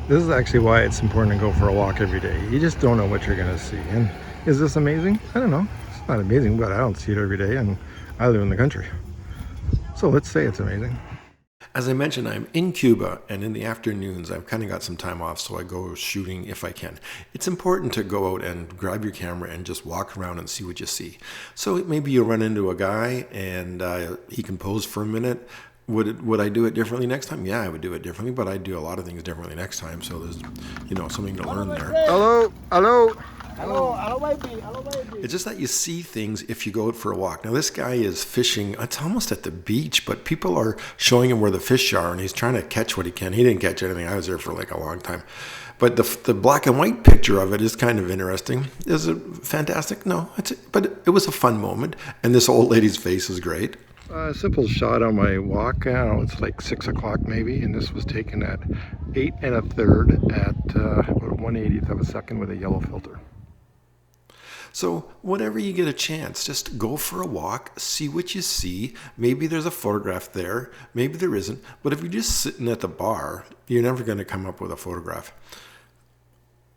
This is actually why it's important to go for a walk every day. You just don't know what you're going to see. And is this amazing? I don't know. It's not amazing, but I don't see it every day, and I live in the country. So let's say it's amazing. As I mentioned, I'm in Cuba, and in the afternoons, I've kind of got some time off, so I go shooting if I can. It's important to go out and grab your camera and just walk around and see what you see. So maybe you run into a guy, and he can pose for a minute. Would I do it differently next time? Yeah, I would do it differently, but I'd do a lot of things differently next time. So there's, something to learn there. Hello, hello. Hello, baby. It's just that you see things if you go out for a walk. Now, this guy is fishing. It's almost at the beach, but people are showing him where the fish are, and he's trying to catch what he can. He didn't catch anything. I was there for like a long time. But the black and white picture of it is kind of interesting. Is it fantastic? No. But it was a fun moment, and this old lady's face is great. A simple shot on my walk. I don't know, it's like 6 o'clock maybe, and this was taken at 8 1/3 at about 1/80th of a second with a yellow filter. So whenever you get a chance, just go for a walk, see what you see. Maybe there's a photograph there, maybe there isn't. But if you're just sitting at the bar, you're never going to come up with a photograph.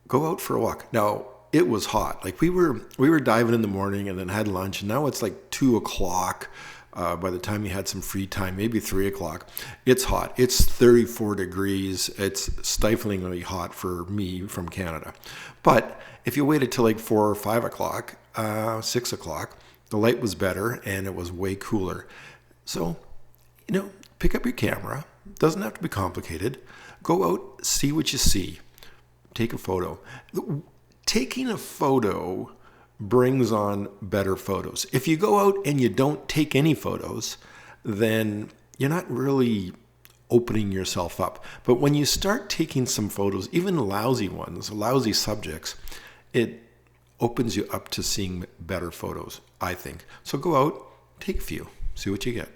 Go out for a walk. Now, it was hot. Like we were diving in the morning and then had lunch, and now it's like 2 o'clock. By the time you had some free time, maybe 3 o'clock, it's hot. It's 34 degrees. It's stiflingly hot for me from Canada. But if you waited till like 4 or 5 o'clock, 6 o'clock, the light was better and it was way cooler. So, pick up your camera. Doesn't have to be complicated. Go out, see what you see. Take a photo. Taking a photo brings on better photos. If you go out and you don't take any photos, then you're not really opening yourself up. But when you start taking some photos, even lousy ones, lousy subjects, it opens you up to seeing better photos, I think. So go out, take a few, see what you get.